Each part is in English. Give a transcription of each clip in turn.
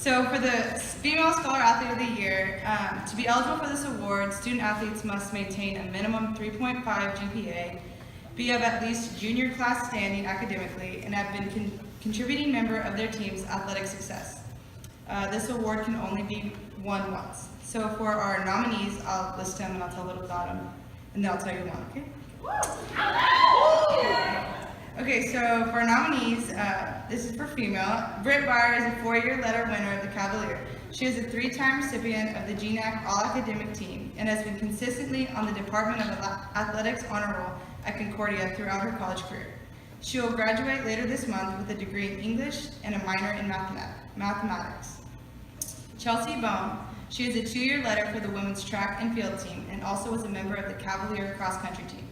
So for the Female Scholar Athlete of the Year, to be eligible for this award, student athletes must maintain a minimum 3.5 GPA, be of at least junior class standing academically, and have been contributing member of their team's athletic success. This award can only be won once. So for our nominees, I'll list them and I'll tell a little about them, and then I'll tell you one, okay? Okay, so for our nominees, this is for female. Britt Byer is a 4-year letter winner of the Cavalier. She is a 3-time recipient of the GNAC All-Academic Team and has been consistently on the Department of Athletics Honor Roll at Concordia throughout her college career. She will graduate later this month with a degree in English and a minor in mathematics. Chelsea Bone, she is a 2-year letter for the women's track and field team and also was a member of the Cavalier cross-country team.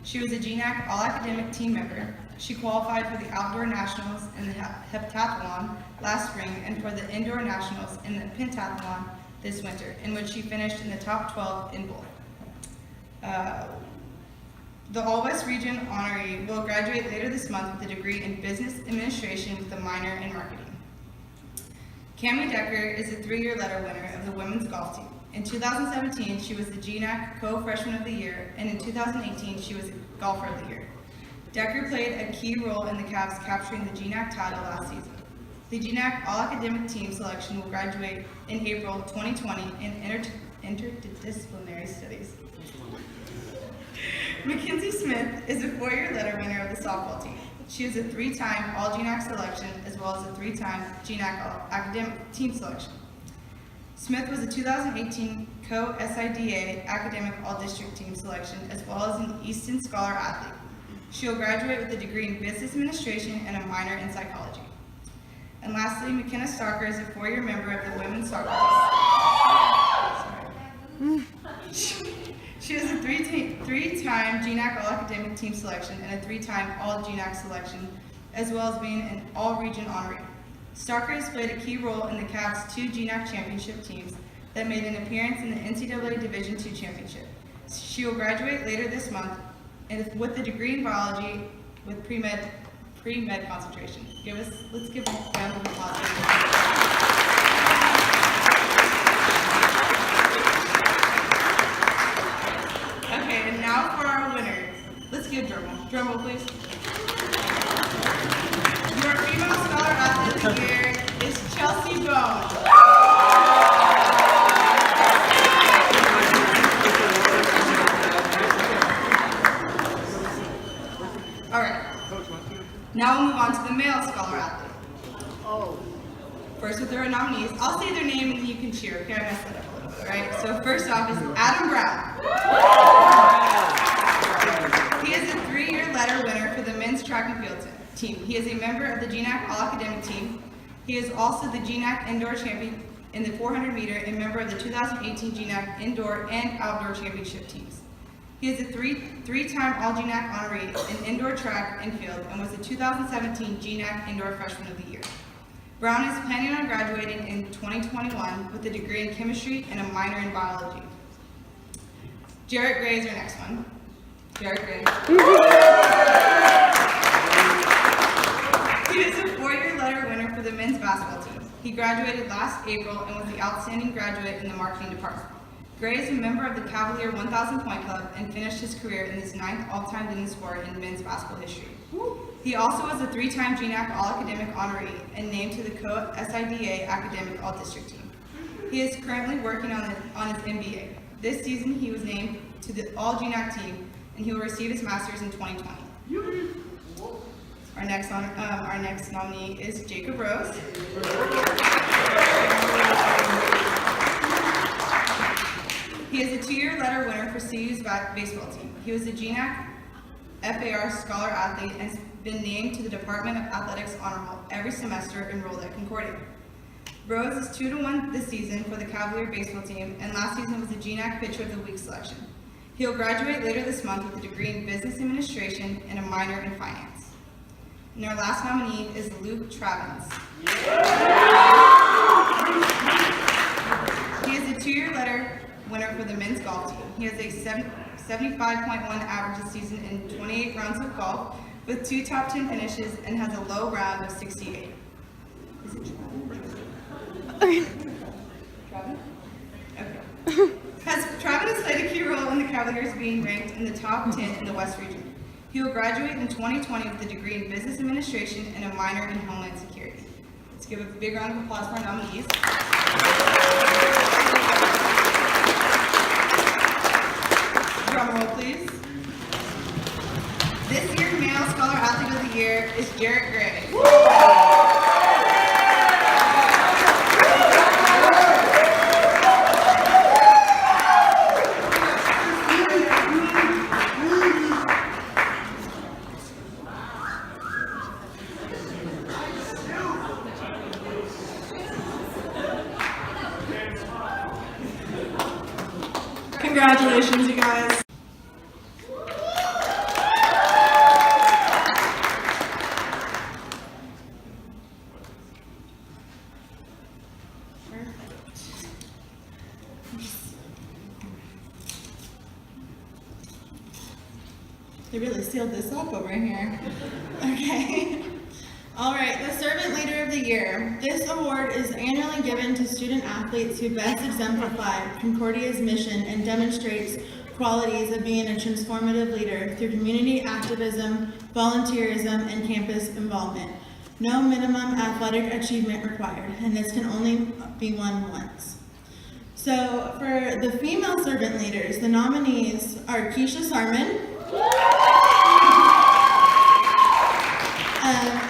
She was a GNAC All-Academic Team member. She qualified for the Outdoor Nationals in the Heptathlon last spring and for the Indoor Nationals in the Pentathlon this winter, in which she finished in the top 12 in both. The All-West Region honoree will graduate later this month with a degree in Business Administration with a minor in Marketing. Camy Decker is a 3-year letter winner of the women's golf team. In 2017, she was the GNAC Co-Freshman of the Year, and in 2018, she was the Golfer of the Year. Decker played a key role in the Cavs capturing the GNAC title last season. The GNAC All-Academic Team selection will graduate in April 2020 in interdisciplinary studies. Mackenzie Smith is a 4-year letter winner of the softball team. She is a 3-time All-GNAC selection as well as a 3-time GNAC All-Academic Team selection. Smith was a 2018 Co-SIDA Academic All-District Team selection as well as an Easton Scholar Athlete. She will graduate with a degree in Business Administration and a minor in Psychology. And lastly, McKenna Stalker is a 4-year member of the women's soccer team. She is a 3-time GNAC All-Academic Team selection and a 3-time All-GNAC selection, as well as being an All-Region honoree. Stalker has played a key role in the Cavs' 2 GNAC championship teams that made an appearance in the NCAA Division II championship. She will graduate later this month with a degree in biology with pre-med concentration. Let's give a round of applause. Okay, and now for our winners. Let's give a drum roll. Drum roll, please. Your Female Scholar Athlete of the Year is Chelsea Bone. All right. Now we'll move on to the Male Scholar Athlete. First with their nominees, I'll say their name and then you can cheer. Okay, I messed that up a little bit, right? So first off is Adam Brown. He is a 3-year letter winner for the men's track and field team. He is a member of the GNAC All-Academic Team. He is also the GNAC Indoor Champion in the 400 meter and member of the 2018 GNAC Indoor and Outdoor Championship teams. He is a 3-time All-GNAC honoree in indoor track and field and was the 2017 GNAC Indoor Freshman of the Year. Brown is planning on graduating in 2021 with a degree in chemistry and a minor in biology. Jarrett Gray is our next one. Jarrett Gray. He is a 4-year letter winner for the men's basketball team. He graduated last April and was the outstanding graduate in the marketing department. Gray is a member of the Cavalier 1,000 Point Club and finished his career in his 9th all-time leading scorer in men's basketball history. He also was a 3-time GNAC All-Academic honoree and named to the Co-SIDA Academic All-District team. He is currently working on his MBA. This season, he was named to the All-GNAC team, and he will receive his master's in 2020. Our next nominee is Jacob Rose. He is a 2-year letter winner for CU's baseball team. He was a GNAC FAR Scholar Athlete and has been named to the Department of Athletics Honor Roll every semester enrolled at Concordia. Rose is 2-1 this season for the Cavalier baseball team, and last season was the GNAC Pitcher of the Week selection. He will graduate later this month with a degree in Business Administration and a minor in Finance. And our last nominee is Luke Travins. He is a 2-year letter winner for the men's golf team. He has a 75.1 average this season in 28 rounds of golf with 2 top 10 finishes and has a low round of 68. Is it Travis? Okay. Travis has played a key role in the Cavaliers being ranked in the top 10 in the West region. He will graduate in 2020 with a degree in Business Administration and a minor in Homeland Security. Let's give a big round of applause for our nominees. Drum roll, please. This year's Male Scholar Athlete of the Year is Jarrett Gray. Congratulations, you guys. They really sealed this up over here. Okay. All right, the Servant Leader of the Year. This award is annually given to student athletes who best exemplify Concordia's mission and demonstrates qualities of being a transformative leader through community activism, volunteerism, and campus involvement. No minimum athletic achievement required, and this can only be won once. So for the female servant leaders, the nominees are Keisha Sarman.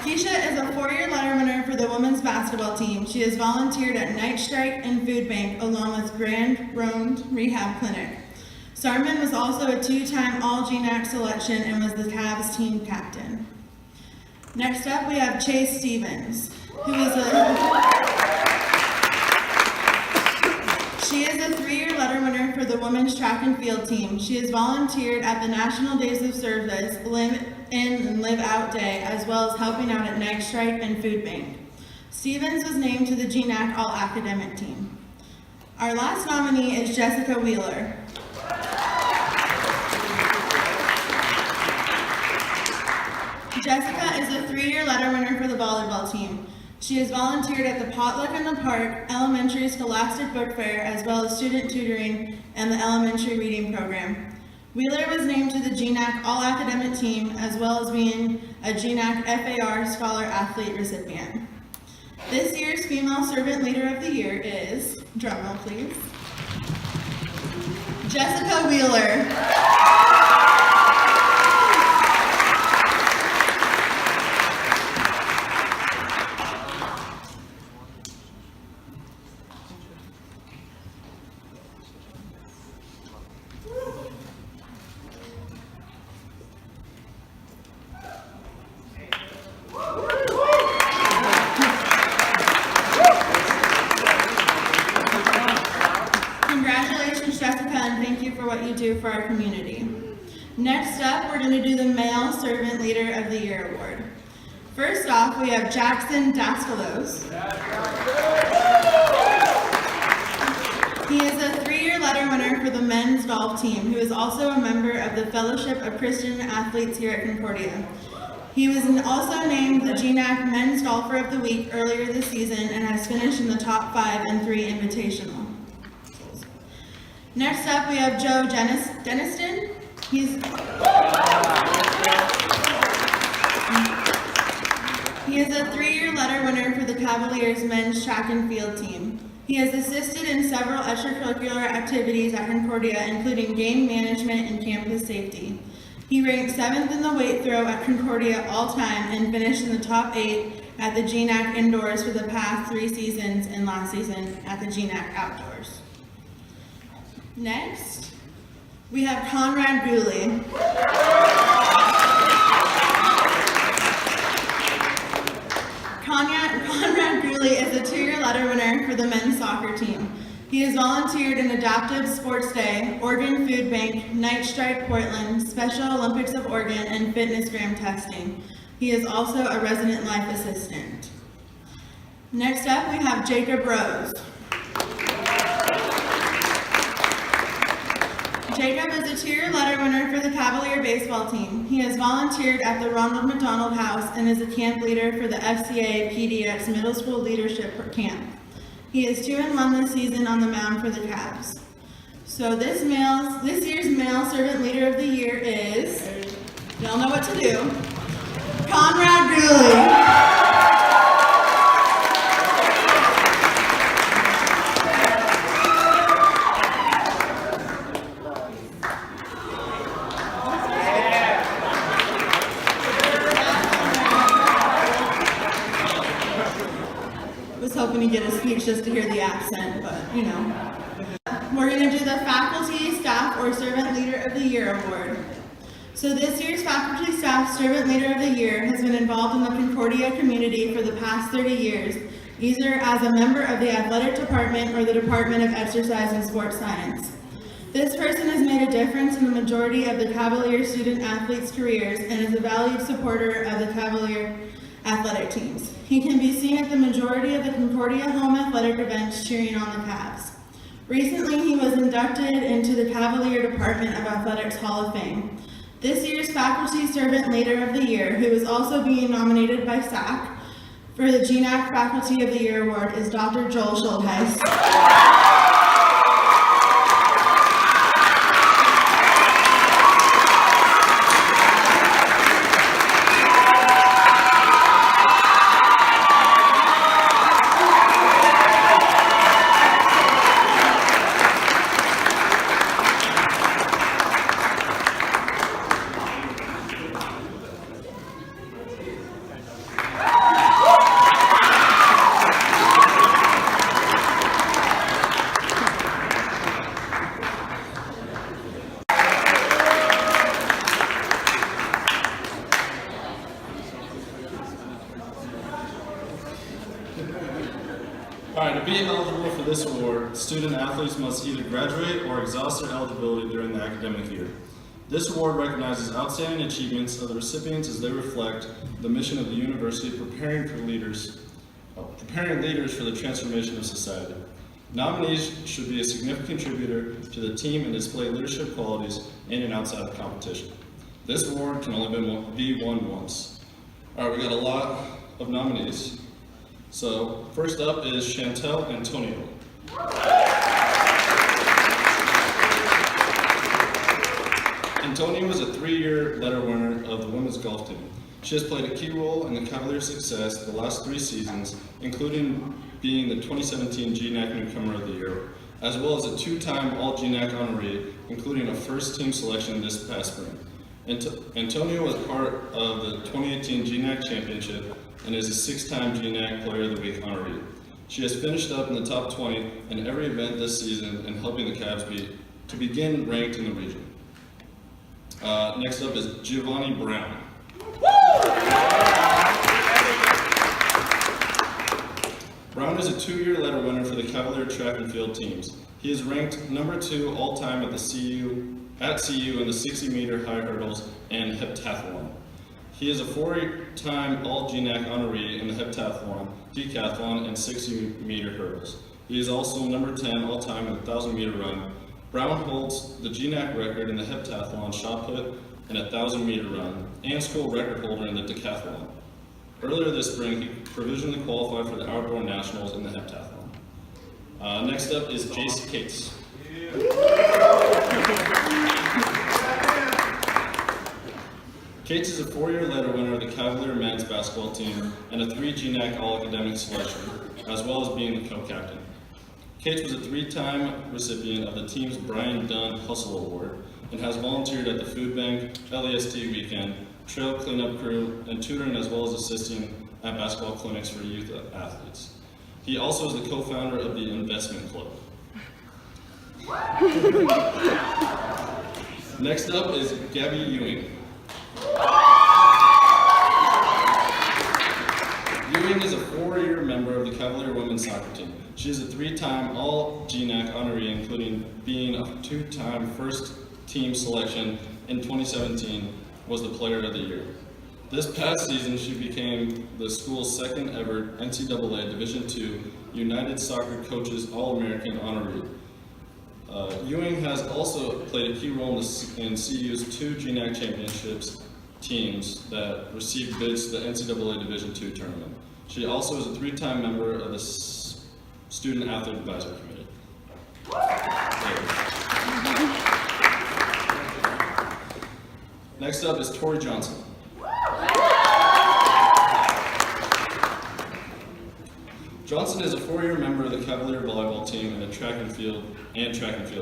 Keisha is a 4-year letter winner for the women's basketball team. She has volunteered at Night Strike and Food Bank along with Grand Ronde Rehab Clinic. Sarman was also a 2-time All-GNAC selection and was the Cavs team captain. Next up, we have Chase Stevens, She is a 3-year letter winner for the women's track and field team. She has volunteered at the National Days of Service, Live In and Live Out Day, as well as helping out at Night Strike and Food Bank. Stevens was named to the GNAC All-Academic team. Our last nominee is Jessica Wheeler. Jessica is a 3-year letter winner for the volleyball team. She has volunteered at the Potluck in the Park, Elementary Scholastic Book Fair, as well as student tutoring and the Elementary Reading Program. Wheeler was named to the GNAC All-Academic team, as well as being a GNAC FAR Scholar Athlete recipient. This year's Female Servant Leader of the Year is, drumroll please, Jessica Wheeler. Congratulations, Jessica, and thank you for what you do for our community. Next up, we're going to do the Male Servant Leader of the Year Award. First off, we have Jackson Daskalos. He is a 3-year letter winner for the men's golf team, who is also a member of the Fellowship of Christian Athletes here at Concordia. He was also named the GNAC Men's Golfer of the Week earlier this season and has finished in the top 5 in 3 invitational. Next up, we have Joe Deniston. He is a 3-year letter winner for the Cavaliers men's track and field team. He has assisted in several extracurricular activities at Concordia, including game management and campus safety. He ranked 7th in the weight throw at Concordia all-time and finished in the top 8 at the GNAC Indoors for the past 3 seasons and last season at the GNAC Outdoors. Next, we have Conrad Gooley. Conrad Gooley is a 2-year letter winner for the men's soccer team. He has volunteered in Adaptive Sports Day, Oregon Food Bank, Night Strike Portland, Special Olympics of Oregon, and Fitness Gram testing. He is also a resident life assistant. Next up, we have Jacob Rose. Jacob is a 2-year letter winner for the Cavalier baseball team. He has volunteered at the Ronald McDonald House and is a camp leader for the FCA PDX Middle School Leadership Camp. He is 2-1 this season on the mound for the Cavs. So this year's male servant leader of the year is, y'all know what to do, Conrad Dooley. Hoping to get a speech just to hear the accent, but you know. We're going to do the Faculty, Staff, or Servant Leader of the Year award. So this year's Faculty, Staff, Servant Leader of the Year has been involved in the Concordia community for the past 30 years, either as a member of the athletic department or the Department of Exercise and Sports Science. This person has made a difference in the majority of the Cavalier student athletes' careers and is a valued supporter of the Cavalier athletic teams. He can be seen at the majority of the Concordia home athletic events cheering on the Cavs. Recently, he was inducted into the Cavalier Department of Athletics Hall of Fame. This year's Faculty Servant Leader of the Year, who is also being nominated by SAC for the GNAC Faculty of the Year Award, is Dr. Joel Schultheis. Alright, to be eligible for this award, student athletes must either graduate or exhaust their eligibility during the academic year. This award recognizes outstanding achievements of the recipients as they reflect the mission of the university, preparing leaders for the transformation of society. Nominees should be a significant contributor to the team and display leadership qualities in and outside of competition. This award can only be won once. Alright, we got a lot of nominees. So, first up is Chantel Antonio. Antonio is a 3-year letter winner of the women's golf team. She has played a key role in the Cavaliers' success the last 3 seasons, including being the 2017 GNAC Newcomer of the Year, as well as a 2-time All-GNAC honoree, including a first-team selection this past spring. Antonio was part of the 2018 GNAC Championship and is a 6-time GNAC Player of the Week honoree. She has finished up in the top 20 in every event this season and helping the Cavs to begin ranked in the region. Next up is Giovanni Brown. Brown is a 2-year letter winner for the Cavalier track and field teams. He is ranked number 2 all-time at CU in the 60-meter high hurdles and heptathlon. He is a 4-time All-GNAC honoree in the heptathlon, decathlon, and 60-meter hurdles. He is also number 10 all-time in the 1,000-meter run. Brown holds the GNAC record in the heptathlon shot put and 1,000-meter run, and school record holder in the decathlon. Earlier this spring, he provisionally qualified for the outdoor nationals in the heptathlon. Next up is Jace Cates. Cates is a 4-year letter winner of the Cavalier men's basketball team and a 3 GNAC All-Academic selection, as well as being the co-captain. Cates was a 3-time recipient of the team's Brian Dunn Hustle Award and has volunteered at the food bank, LEST weekend, trail cleanup crew, and tutoring as well as assisting at basketball clinics for youth athletes. He also is the co-founder of the Investment Club. Next up is Gabby Ewing. Ewing is a 4-year member of the Cavalier women's soccer team. She is a 3-time All-GNAC honoree, including being a 2-time first-team selection in 2017, was the Player of the Year. This past season, she became the school's 2nd ever NCAA Division II United Soccer Coaches All-American honoree. Ewing has also played a key role in CU's 2 GNAC championships teams that received bids to the NCAA Division II tournament. She also is a 3-time member of the Student Athlete Advisory Committee. Next up is Tori Johnson. Johnson is a 4-year member of the Cavalier volleyball team and the track and field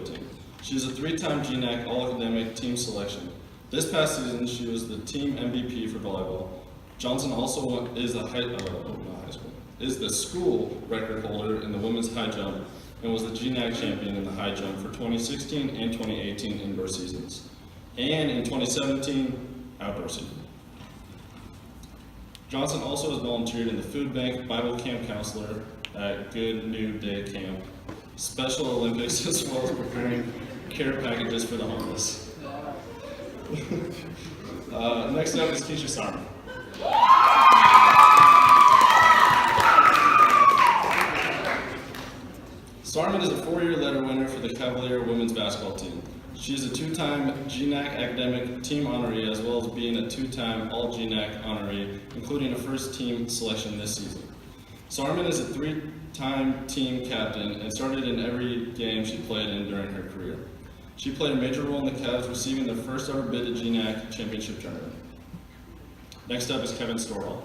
team. She is a 3-time GNAC All-Academic Team Selection. This past season, she was the team MVP for volleyball. Johnson also is the school record holder in the women's high jump and was the GNAC champion in the high jump for 2016 and 2018 indoor seasons, and in 2017 outdoor season. Johnson also has volunteered in the food bank, Bible camp counselor at Good New Day Camp, Special Olympics, as well as preparing care packages for the homeless. Next up is Keisha Sarman. Sarman is a 4-year letter winner for the Cavalier women's basketball team. She is a 2-time GNAC Academic Team honoree, as well as being a 2-time All-GNAC honoree, including a first team selection this season. Sarman is a 3-time team captain and started in every game she played in during her career. She played a major role in the Cavs receiving their first ever bid to GNAC championship tournament. Next up is Kevin Storhall.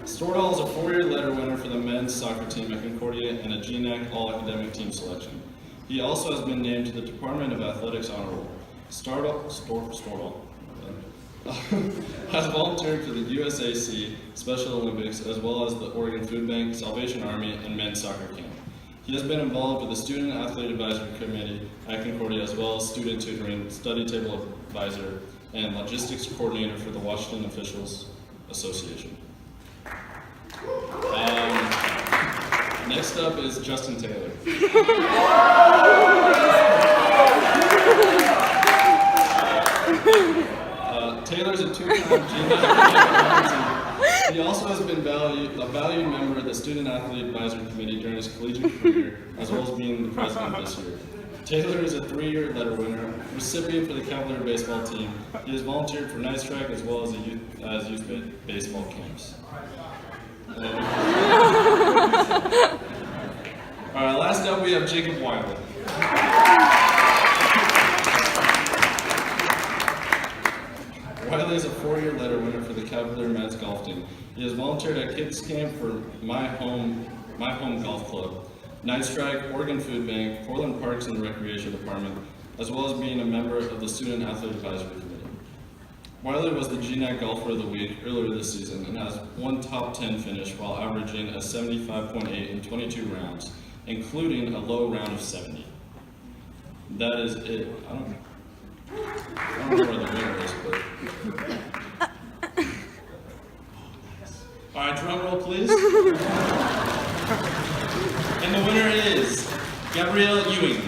Stordahl is a 4-year letter winner for the men's soccer team at Concordia and a GNAC All-Academic Team Selection. He also has been named to the Department of Athletics Honor Roll. Stordahl has volunteered for the USAC Special Olympics, as well as the Oregon Food Bank, Salvation Army, and men's soccer camp. He has been involved with the Student Athlete Advisory Committee at Concordia, as well as student tutoring, study table advisor, and logistics coordinator for the Washington Officials Association. Next up is Justin Taylor. Taylor's a 2-time GNAC. He also has been a valued member of the Student Athlete Advisory Committee during his collegiate career, as well as being the president this year. Taylor is a 3-year letter winner, recipient for the Cavalier baseball team. He has volunteered for Nice Track as well as youth baseball camps. Alright, last up we have Jacob Wiley. Wiley is a 4-year letter winner for the Cavalier men's golf team. He has volunteered at Kids Camp for My Home Golf Club, Nice Track, Oregon Food Bank, Portland Parks and Recreation Department, as well as being a member of the Student Athlete Advisory Committee. Wiley was the GNAC Golfer of the Week earlier this season and has one top 10 finish while averaging a 75.8 in 22 rounds, including a low round of 70. That is it. I don't know where the winner is, but... Alright, drum roll please. And the winner is Gabrielle Ewing.